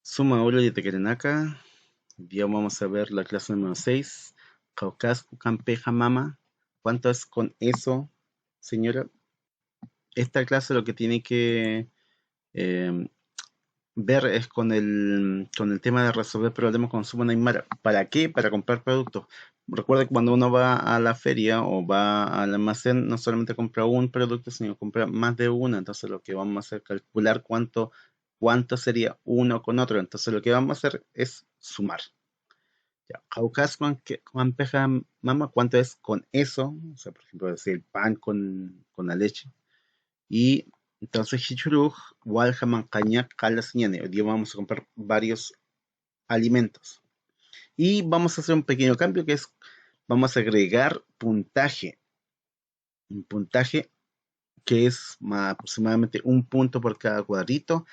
Suma Olo y Tequerenaca. Hoy día vamos a ver la clase número 6. Caucasco, Campeja, Mama. ¿Cuánto es con eso, señora? Esta clase lo que tiene que eh, ver es con el tema de resolver problemas con Suma Aymara. ¿Para qué? Para comprar productos. Recuerda que cuando uno va a la feria o va al almacén, no solamente compra un producto, sino compra más de uno. Entonces lo que vamos a hacer es calcular cuánto sería uno con otro. Entonces lo que vamos a hacer es sumar. Ya, Caucas con peja mama, ¿cuánto es con eso? O sea, por ejemplo, decir pan con la leche. Y entonces, Hichurug, Walhaman, Cañac, Calas, Ñane. Hoy día vamos a comprar varios alimentos. Y vamos a hacer un pequeño cambio que es, vamos a agregar puntaje. Un puntaje que es aproximadamente un punto por cada cuadrito,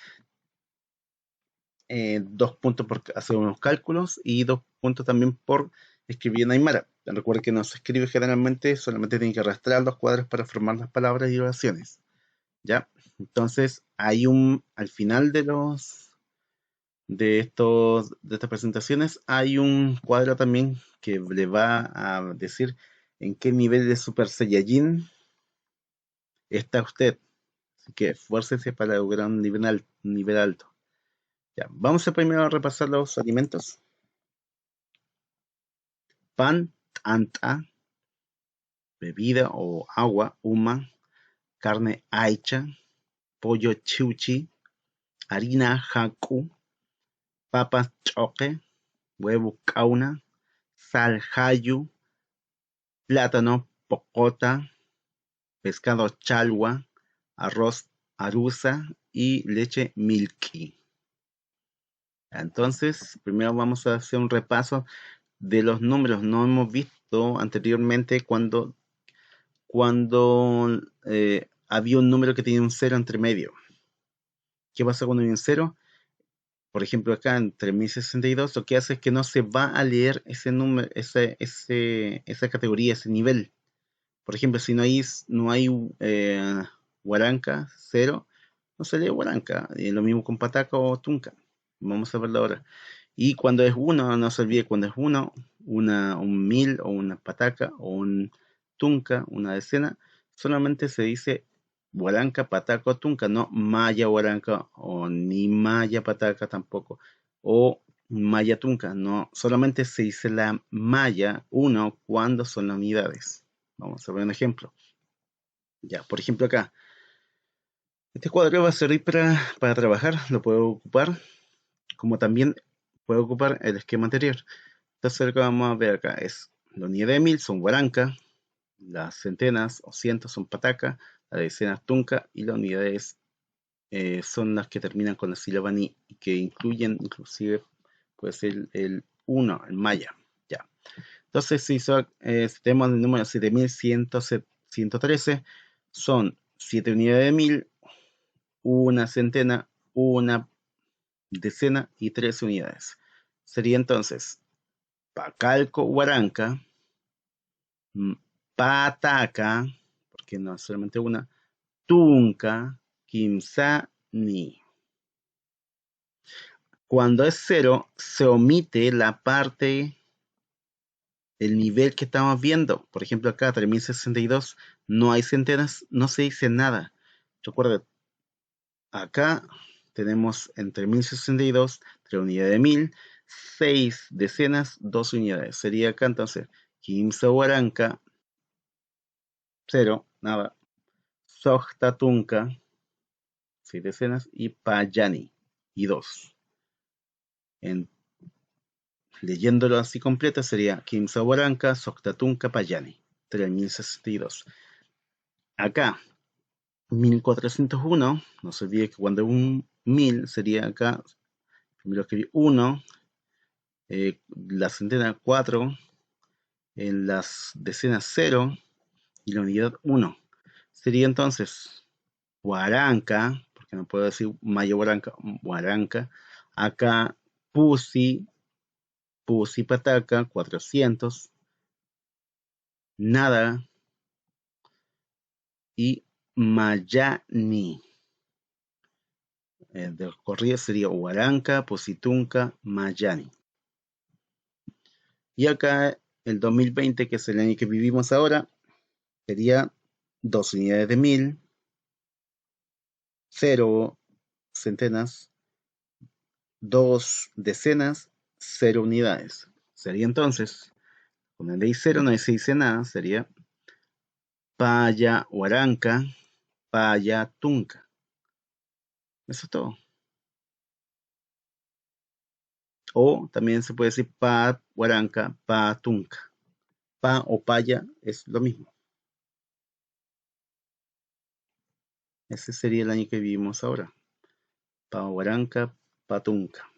2 puntos por hacer unos cálculos y 2 puntos también por escribir en Aymara. Recuerda que no se escribe generalmente, solamente tiene que arrastrar los cuadros para formar las palabras y oraciones. ¿Ya? Entonces, al final de estas presentaciones, hay un cuadro también que le va a decir en qué nivel de Super Saiyajin está usted. Así que esfuércese para lograr un nivel alto. Ya, vamos a primero repasar los alimentos. Pan, anta, bebida o agua, uma, carne aicha, pollo chiuchi, harina jacu, papas choque, huevo cauna, sal jayu, plátano pocota, pescado chalwa, arroz arusa y leche milky. Entonces, primero vamos a hacer un repaso de los números. No hemos visto anteriormente cuando había un número que tenía un cero entre medio. ¿Qué pasa cuando hay un cero? Por ejemplo, acá en 3062, lo que hace es que no se va a leer ese número, esa categoría, ese nivel. Por ejemplo, si no hay Huaranca, cero, no se lee Huaranca. Y lo mismo con Pataca o Tunca. Vamos a verlo ahora. Y cuando es uno, no se olvide, cuando es uno, un mil o una pataca o un tunca, una decena, solamente se dice Huaranca, pataca o tunca, no maya Huaranca o ni maya pataca tampoco, o maya tunca, no, solamente se dice la maya uno cuando son las unidades. Vamos a ver un ejemplo. Ya, por ejemplo acá, este cuadro va a servir para trabajar, lo puedo ocupar, como también puedo ocupar el esquema anterior. Entonces lo que vamos a ver acá es la unidad de mil son guaranca, las centenas o cientos son pataca, las decenas tunca y las unidades son las que terminan con la sílaba ni y que incluyen inclusive puede ser el 1, el maya. Ya. Entonces si tenemos el número 7113 son 7 unidades de mil, una centena, una decena y 13 unidades. Sería entonces Pacalco Huaranca, Pataca, porque no es solamente una, Tunca, Ni. Cuando es cero, se omite la parte, el nivel que estamos viendo. Por ejemplo, acá, 3062, no hay centenas, no se dice nada. Recuerda, acá tenemos en 3062, 3 unidades de 1000, 6 decenas, 2 unidades. Sería acá entonces, Quimsa Huaranca, 0, nada. Sojtatunca, 6 decenas, y Payani, y 2. Leyéndolo así completo sería Quimsahuaranca, Soctatunca, Payani, 3062. Acá, 1401, no se olvide que cuando un 1000 sería acá, primero escribí 1, la centena 4, en las decenas 0 y la unidad 1. Sería entonces Huaranca, porque no puedo decir Mayo Huaranca, Huaranca. Acá Pusi, Pusi Pataca, 400. Nada y Mayani. de corrido sería Huaranca, Positunca, Mayani. Y acá el 2020, que es el año que vivimos ahora, sería 2 unidades de 1000, 0 centenas, 2 decenas, 0 unidades. Sería entonces, con el ley 0 no se dice nada, sería Paya, Huaranca, Paya, Tunca. Eso es todo. O también se puede decir Pa, Huaranca, Pa, Tunca. Pa o Paya es lo mismo. Ese sería el año que vivimos ahora. Pa, Huaranca, Pa, Tunca.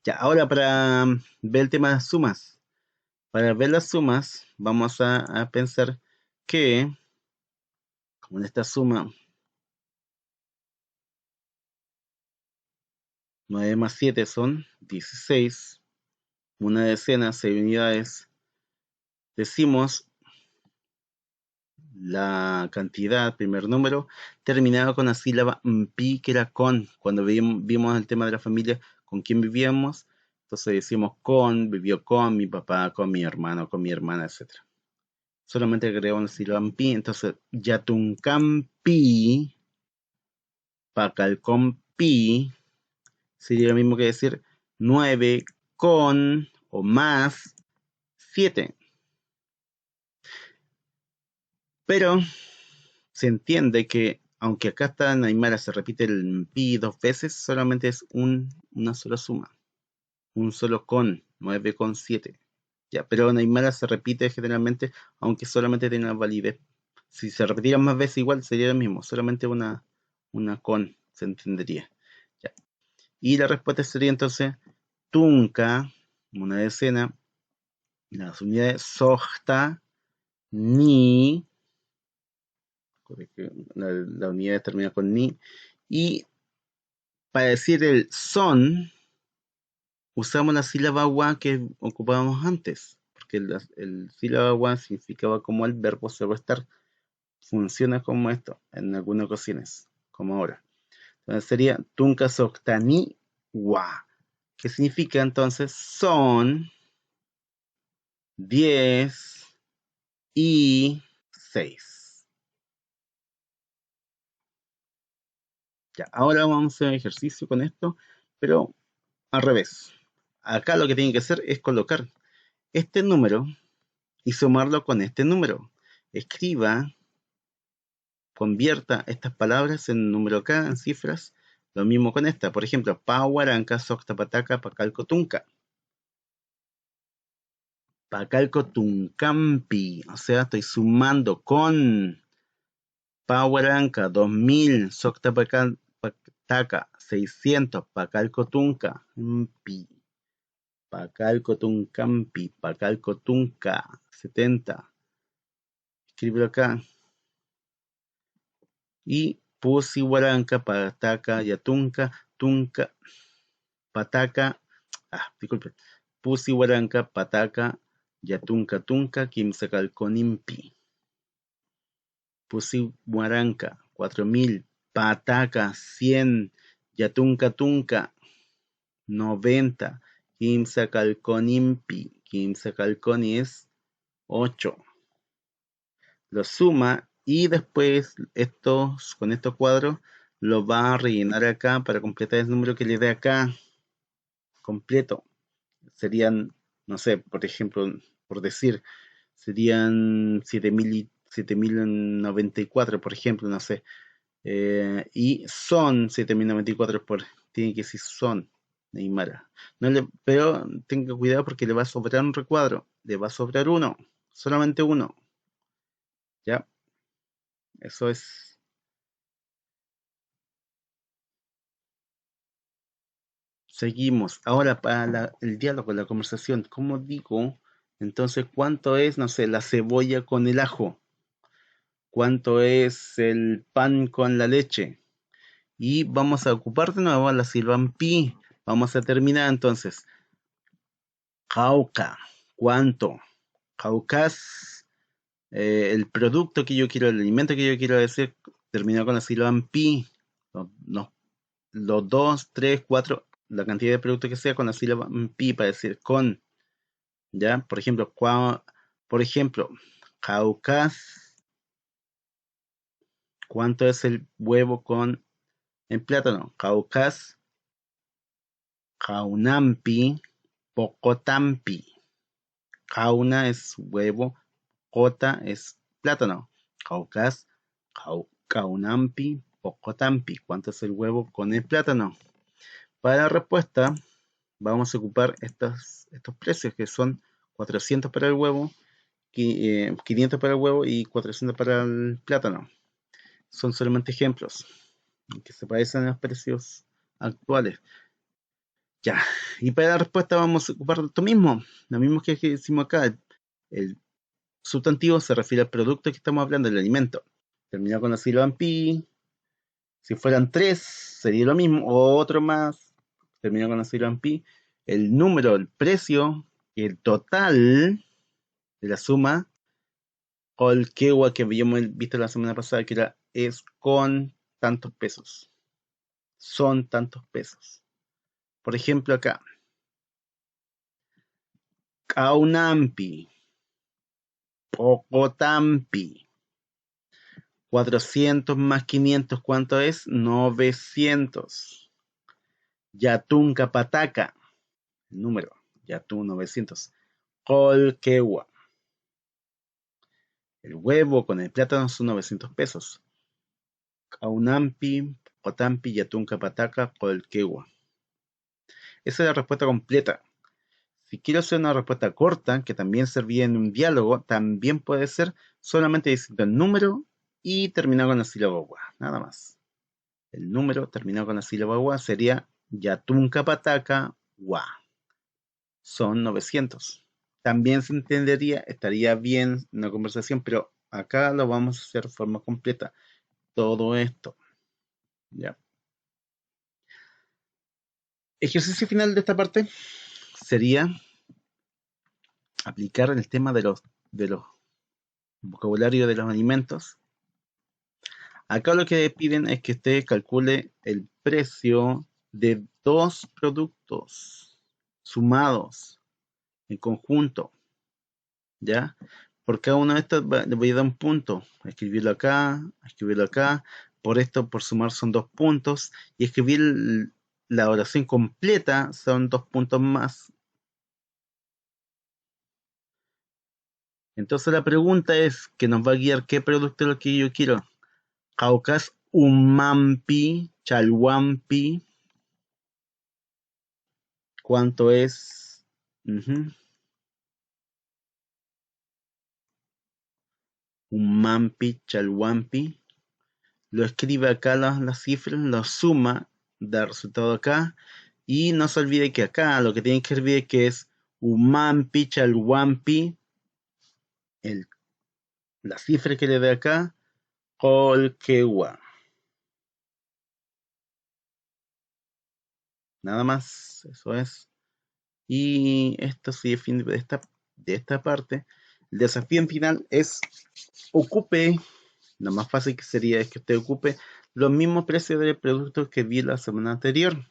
Ya, ahora para ver el tema de las sumas. Para ver las sumas, vamos a pensar que, como en esta suma, 9 más 7 son 16, una decena, 6 unidades. Decimos la cantidad, primer número, terminado con la sílaba pi, que era con. Cuando vimos el tema de la familia, con quién vivíamos, entonces decimos con, vivió con mi papá, con mi hermano, con mi hermana, etc. Solamente agregamos la sílaba pi, entonces Yatuncampi, Pacalcompi, sería lo mismo que decir 9 con o más 7. Pero se entiende que, aunque acá está en Aymara se repite el pi 2 veces, solamente es una sola suma, un solo con, 9 con 7. Ya, pero en Aymara se repite generalmente, aunque solamente tiene una validez. Si se repetieran más veces, igual sería lo mismo, solamente una con, se entendería. Ya. Y la respuesta sería entonces Tunca, una decena, las unidades Sojta, Ni, la unidad termina con Ni, y para decir el son, usamos la sílaba wa que ocupábamos antes, porque el sílaba wa significaba como el verbo solo estar. Funciona como esto en algunas ocasiones, como ahora. Entonces sería Tunca Soktani Wa, que significa entonces son 10 y 6. Ya, ahora vamos a hacer un ejercicio con esto, pero al revés. Acá lo que tienen que hacer es colocar este número y sumarlo con este número. Escriba, convierta estas palabras en número acá, en cifras. Lo mismo con esta. Por ejemplo, Pahuaranca, Soctapataca, Pacalco, Tunca. Pacalco, Tuncampi. O sea, estoy sumando con Pahuaranca, 2000, Soctapataca, 600, Pacalco, Tunca. Pacalco, Tuncampi, Pacalco, Tunca, 70. Escribo acá. Y Pusi, Huaranca, Pataca, Yatunca, Tunca, Pataca, disculpe, Pusi, Huaranca, Pataca, Yatunca, Tunca, Quimsacalconimpi. Pusi, Huaranca, 4000, Pataca, 100, Yatunca, Tunca, 90, Quimsacalconimpi, Quimsacalconi es 8. Lo suma y después con estos cuadros lo va a rellenar acá para completar el número que le dé acá completo. Serían, no sé, por ejemplo, por decir, serían 7094, por ejemplo, no sé. Y son 7094, tiene que decir son, Neymara. Pero tenga cuidado porque le va a sobrar un recuadro, le va a sobrar uno, solamente uno. ¿Ya? Eso es. Seguimos. Ahora para el diálogo, la conversación. ¿Cómo digo? Entonces, ¿cuánto es, no sé, la cebolla con el ajo? ¿Cuánto es el pan con la leche? Y vamos a ocupar de nuevo la silban pi. Vamos a terminar entonces. Jauca. ¿Cuánto? Jaucas. El producto que yo quiero, el alimento que yo quiero decir, terminó con la silban pi. No, no. los 2, 3, 4, la cantidad de productos que sea con la sílaba pi para decir con, ¿ya? Por ejemplo, Caucas, ¿cuánto es el huevo con el plátano? Caucas, Caunampi, Pocotampi. Cauna es huevo, Cota es plátano. Caucas, Caunampi, Pocotampi. ¿Cuánto es el huevo con el plátano? Para la respuesta, vamos a ocupar estos precios que son 400 para el huevo, 500 para el huevo y 400 para el plátano. Son solamente ejemplos que se parecen a los precios actuales. Ya, y para la respuesta vamos a ocupar lo mismo que hicimos acá. El sustantivo se refiere al producto que estamos hablando, el alimento. Termina con la sílaba en pi. Si fueran tres, sería lo mismo. O otro más, termina con la sílaba en pi. El número, el precio, el total de la suma, o el quewa que habíamos visto la semana pasada, que es con tantos pesos. Son tantos pesos. Por ejemplo, acá, Caunampi, Pocotampi, 400 más 500, ¿cuánto es? 900. Yatunca Pataca, el número, Yatun 900. Colquegua, el huevo con el plátano son 900 pesos. Caunampi, Pocotampi, Yatunca Pataca, Colquegua. Esa es la respuesta completa. Si quiero hacer una respuesta corta, que también servía en un diálogo, también puede ser solamente diciendo el número y terminar con la sílaba gua, nada más. El número terminado con la sílaba gua sería Yatunca Pataca Gua. Son 900. También se entendería, estaría bien una conversación, pero acá lo vamos a hacer de forma completa. Todo esto. ¿Ya? Ejercicio final de esta parte sería aplicar el tema de los vocabulario de los alimentos. Acá lo que piden es que usted calcule el precio de dos productos sumados en conjunto, ¿ya? Por cada uno de estos le voy a dar un punto, escribirlo acá, escribirlo acá, por esto, por sumar son 2 puntos, y escribir la oración completa son 2 puntos más. Entonces la pregunta es, que nos va a guiar qué producto es lo que yo quiero. Caucas Umampi, Chalhuampi, ¿cuánto es? Ujú. Umampi, Chalhuampi. Lo escribe acá las cifras, lo suma, da resultado acá. Y no se olvide que acá lo que tiene que escribir que es Umampi, Chalhuampi, el, la cifra que le dé acá, Colquegua. Nada más, eso es. Y esto sí define de esta parte. El desafío en final es ocupe, lo más fácil que sería es que usted ocupe los mismos precios de productos que vi la semana anterior.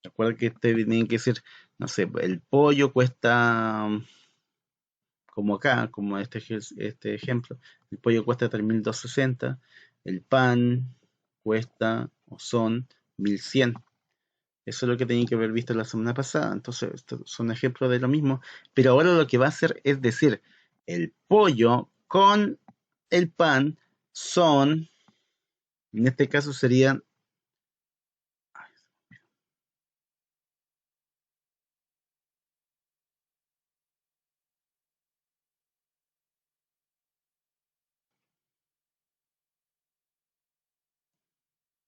Recuerda que usted tiene que decir, no sé, el pollo cuesta, como acá, como este ejemplo, el pollo cuesta 3.260, el pan cuesta o son 1.100. Eso es lo que tenía que haber visto la semana pasada. Entonces, estos son ejemplos de lo mismo. Pero ahora lo que va a hacer es decir, el pollo con el pan son, en este caso serían,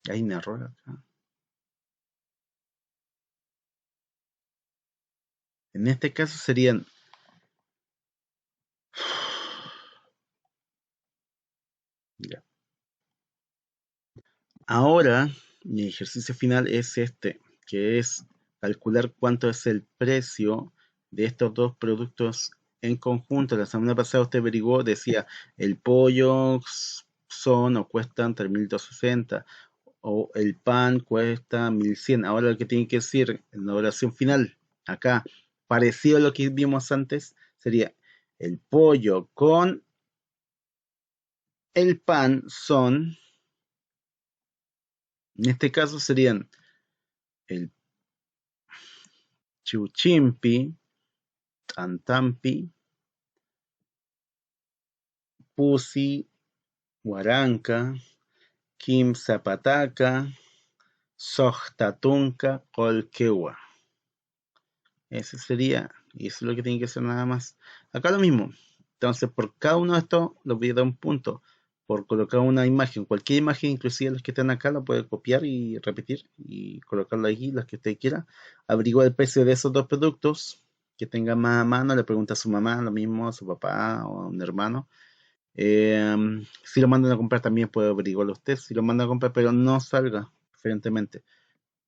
hay un error acá. En este caso serían, ya. Ahora, mi ejercicio final es este, que es calcular cuánto es el precio de estos dos productos en conjunto. La semana pasada usted averiguó, decía, el pollo son o cuestan 3.260, o el pan cuesta 1100. Ahora lo que tiene que decir en la oración final, acá, parecido a lo que vimos antes, sería el pollo con el pan son, en este caso serían el chuchimpi, tantampi, pusi, huaranca, quimsapataca, sohtatunca, colquehua. Ese sería, y eso es lo que tiene que hacer nada más. Acá lo mismo. Entonces, por cada uno de estos, les voy a dar un punto. Por colocar una imagen, cualquier imagen, inclusive las que están acá, la puede copiar y repetir y colocarla aquí, las que usted quiera. Averigua el precio de esos dos productos que tenga más a mano. Le pregunta a su mamá, lo mismo, a su papá o a un hermano. Si lo mandan a comprar, también puede averiguarlo usted. Si lo mandan a comprar, pero no salga, preferentemente.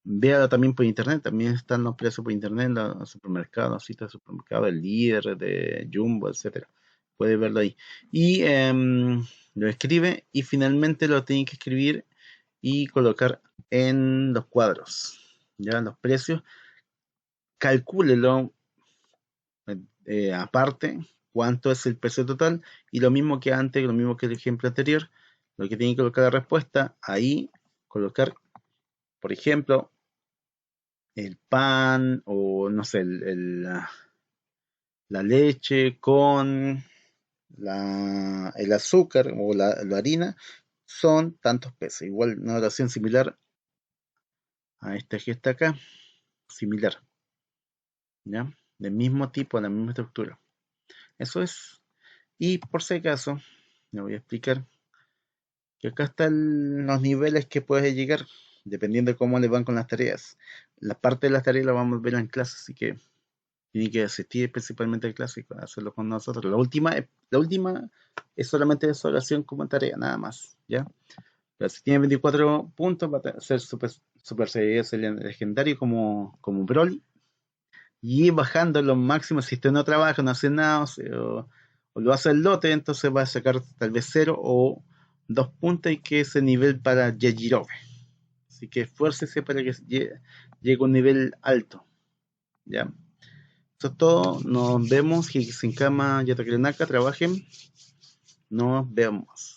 Véalo también por internet, también están los precios por internet, los supermercados, citas de supermercado, el líder, de Jumbo, etcétera. Puede verlo ahí. Y lo escribe y finalmente lo tiene que escribir y colocar en los cuadros. Ya los precios, calcúlelo aparte, cuánto es el precio total y lo mismo que antes, lo mismo que el ejemplo anterior, lo que tiene que colocar la respuesta, ahí colocar, por ejemplo, el pan o no sé, la leche con el azúcar o la harina son tantos pesos. Igual una oración similar a esta que está acá, similar, ¿ya? Del mismo tipo, la misma estructura. Eso es. Y por si acaso, le voy a explicar que acá están los niveles que puedes llegar, dependiendo de cómo le van con las tareas. La parte de las tareas la vamos a ver en clase, así que tiene que asistir principalmente al clásico, hacerlo con nosotros. La última es solamente esa oración como tarea, nada más, ¿ya? Pero si tiene 24 puntos, va a ser super legendario como Broly. Y bajando los máximos, si usted no trabaja, no hace nada, o lo hace el lote, entonces va a sacar tal vez 0 o 2 puntos y que es el nivel para Yajirobe. Así que esfuércese para que llegue a un nivel alto, ¿ya? Eso es todo. Nos vemos. Hikisenkama Yatakrenaka. Trabajen. Nos vemos.